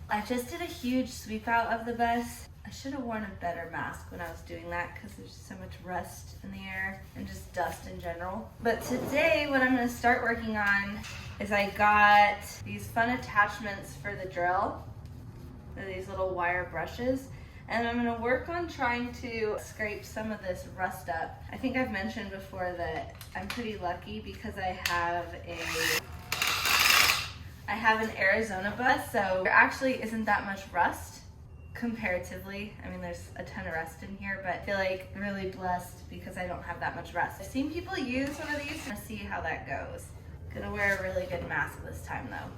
I just did a huge sweep out of the bus. I should have worn a better mask when I was doing that because there's so much rust in the air and just dust in general. But today what I'm going to start working on is I got these fun attachments for the drill. They're these little wire brushes. And I'm going to work on trying to scrape some of this rust up. I think I've mentioned before that I'm pretty lucky because I have an Arizona bus, so there actually isn't that much rust comparatively. I mean, there's a ton of rust in here, but I feel like really blessed because I don't have that much rust. I've seen people use one of these. I'm gonna see how that goes. Gonna wear a really good mask this time though.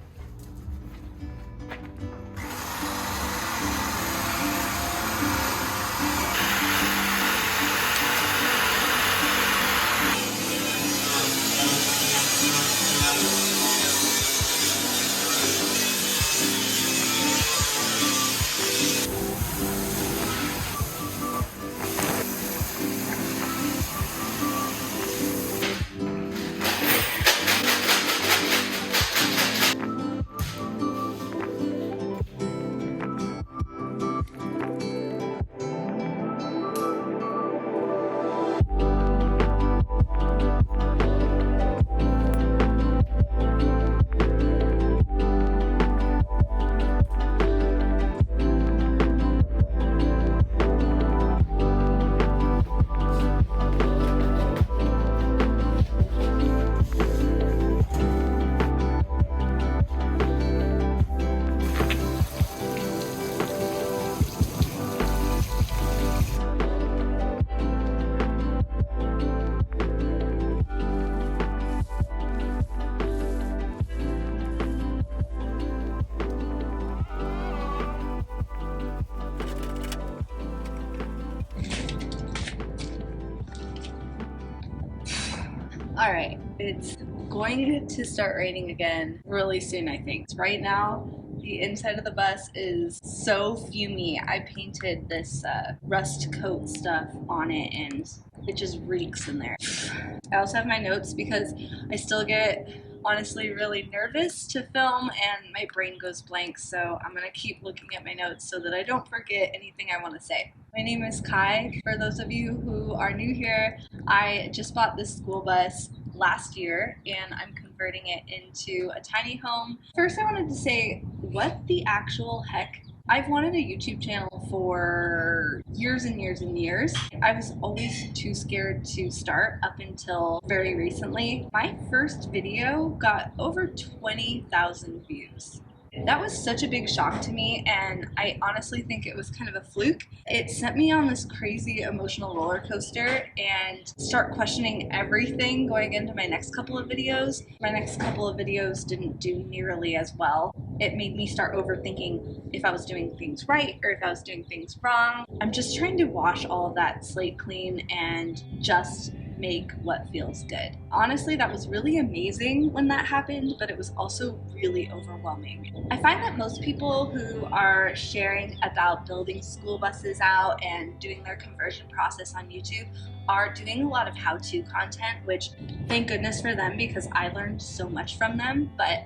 All right, it's going to start raining again really soon, I think. Right now, the inside of the bus is so fumy. I painted this rust coat stuff on it and it just reeks in there. I also have my notes because I still get honestly really nervous to film and my brain goes blank, so I'm gonna keep looking at my notes so that I don't forget anything I want to say. My name is Kai. For those of you who are new here, I just bought this school bus last year and I'm converting it into a tiny home. First I wanted to say, what the actual heck? I've wanted a YouTube channel for years and years and years. I was always too scared to start up until very recently. My first video got over 20,000 views. That was such a big shock to me, and I honestly think it was kind of a fluke. It sent me on this crazy emotional roller coaster and start questioning everything going into my next couple of videos. My next couple of videos didn't do nearly as well. It made me start overthinking if I was doing things right or if I was doing things wrong. I'm just trying to wash all of that slate clean and just make what feels good. Honestly, that was really amazing when that happened, but it was also really overwhelming. I find that most people who are sharing about building school buses out and doing their conversion process on YouTube are doing a lot of how-to content, which thank goodness for them because I learned so much from them, but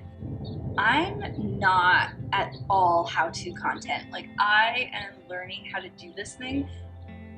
I'm not at all how-to content. Like, I am learning how to do this thing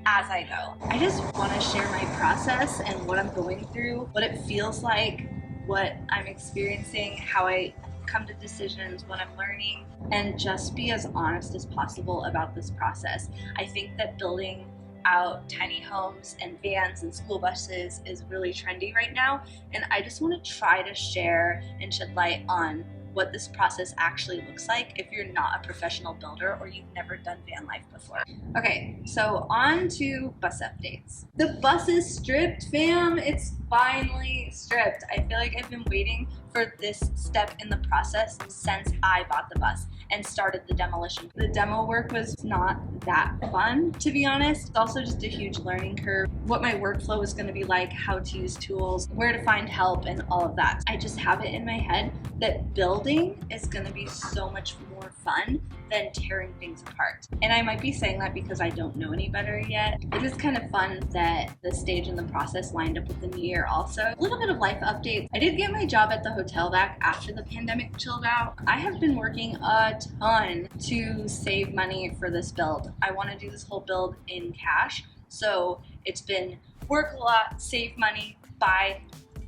as I go. I just want to share my process and what I'm going through, what it feels like, what I'm experiencing, how I come to decisions, what I'm learning, and just be as honest as possible about this process. I think that building out tiny homes and vans and school buses is really trendy right now, and I just want to try to share and shed light on what this process actually looks like if you're not a professional builder or you've never done van life before. Okay, so on to bus updates. The bus is stripped, fam. It's finally stripped. I feel like I've been waiting for this step in the process since I bought the bus and started the demolition. The demo work was not that fun, to be honest. It's also just a huge learning curve, what my workflow is going to be like, how to use tools, where to find help, and all of that. I just have it in my head that building is going to be so much more fun than tearing things apart. And I might be saying that because I don't know any better yet. It is kind of fun that the stage in the process lined up with the new year also. A little bit of life updates. I did get my job at the hotel back after the pandemic chilled out. I have been working a a ton to save money for this build. I want to do this whole build in cash, so it's been work a lot, save money, buy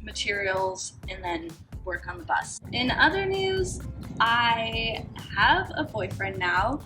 materials, and then work on the bus. In other news, I have a boyfriend now.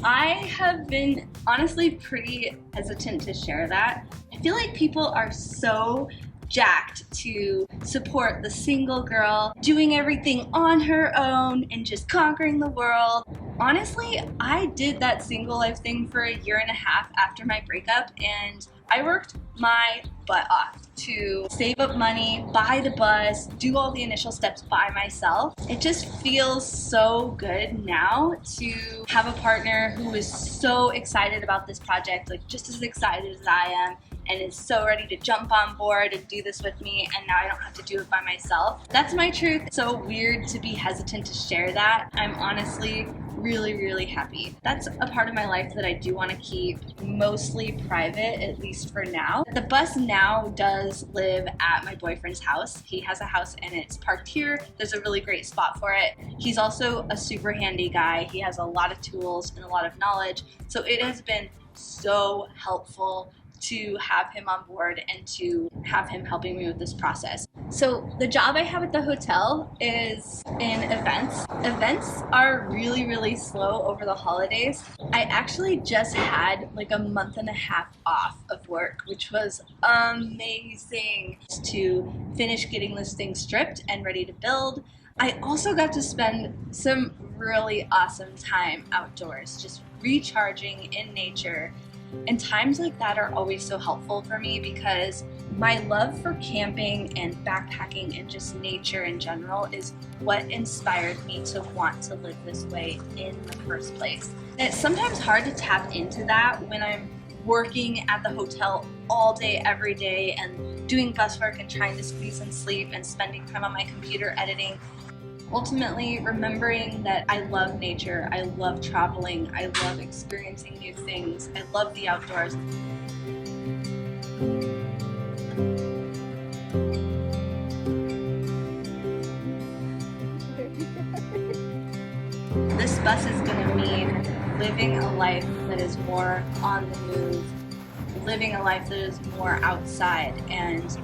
I have been honestly pretty hesitant to share that. I feel like people are so jacked to support the single girl doing everything on her own and just conquering the world. Honestly, I did that single life thing for a year and a half after my breakup, and I worked my butt off to save up money, buy the bus, do all the initial steps by myself. It just feels so good now to have a partner who is so excited about this project, like just as excited as I am, and is so ready to jump on board and do this with me, and now I don't have to do it by myself. That's my truth. It's so weird to be hesitant to share that. I'm honestly really happy. That's a part of my life that I do want to keep mostly private, at least for now. The bus now does live at my boyfriend's house. He has a house and it's parked here. There's a really great spot for it. He's also a super handy guy. He has a lot of tools and a lot of knowledge, so it has been so helpful to have him on board and to have him helping me with this process. So the job I have at the hotel is in events. Events are really slow over the holidays. I actually just had like a month and a half off of work, which was amazing to finish getting this thing stripped and ready to build. I also got to spend some really awesome time outdoors, just recharging in nature. And times like that are always so helpful for me because my love for camping and backpacking and just nature in general is what inspired me to want to live this way in the first place. And it's sometimes hard to tap into that when I'm working at the hotel all day, every day, and doing bus work and trying to squeeze in sleep and spending time on my computer editing. Ultimately, remembering that I love nature, I love traveling, I love experiencing new things, I love the outdoors. This bus is going to mean living a life that is more on the move, living a life that is more outside, and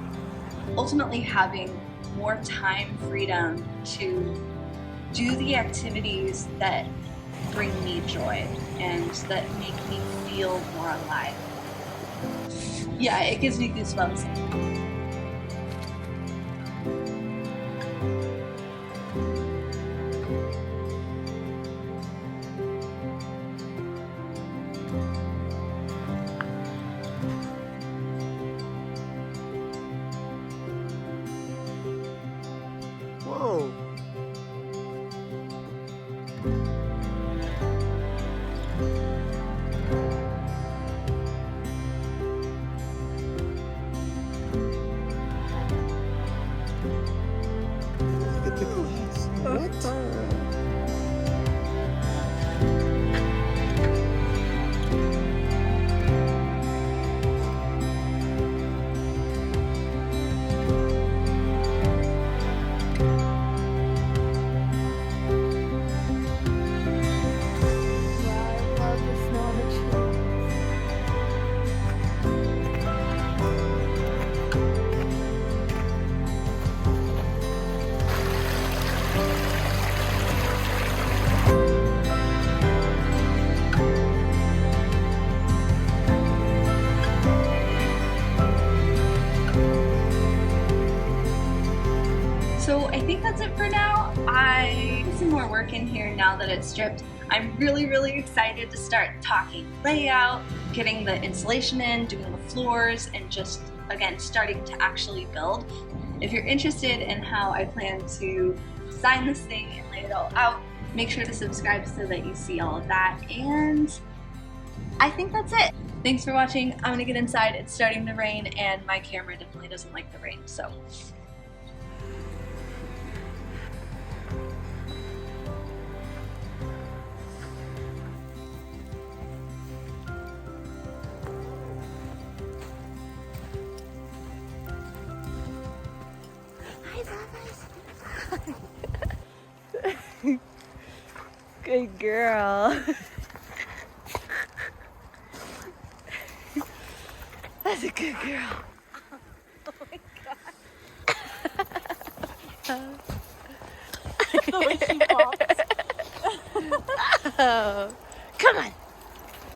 ultimately having more time freedom to do the activities that bring me joy and that make me feel more alive. Yeah, it gives me goosebumps. Whoa. Look at the glass. What? So I think that's it for now. I have some more work in here now that it's stripped. I'm really excited to start talking layout, getting the insulation in, doing the floors, and just, again, starting to actually build. If you're interested in how I plan to design this thing and lay it all out, make sure to subscribe so that you see all of that. And I think that's it. Thanks for watching. I'm gonna get inside. It's starting to rain and my camera definitely doesn't like the rain, so. Hi, Bubba's. Good girl. That's a good girl. The way she walks. Oh, come on.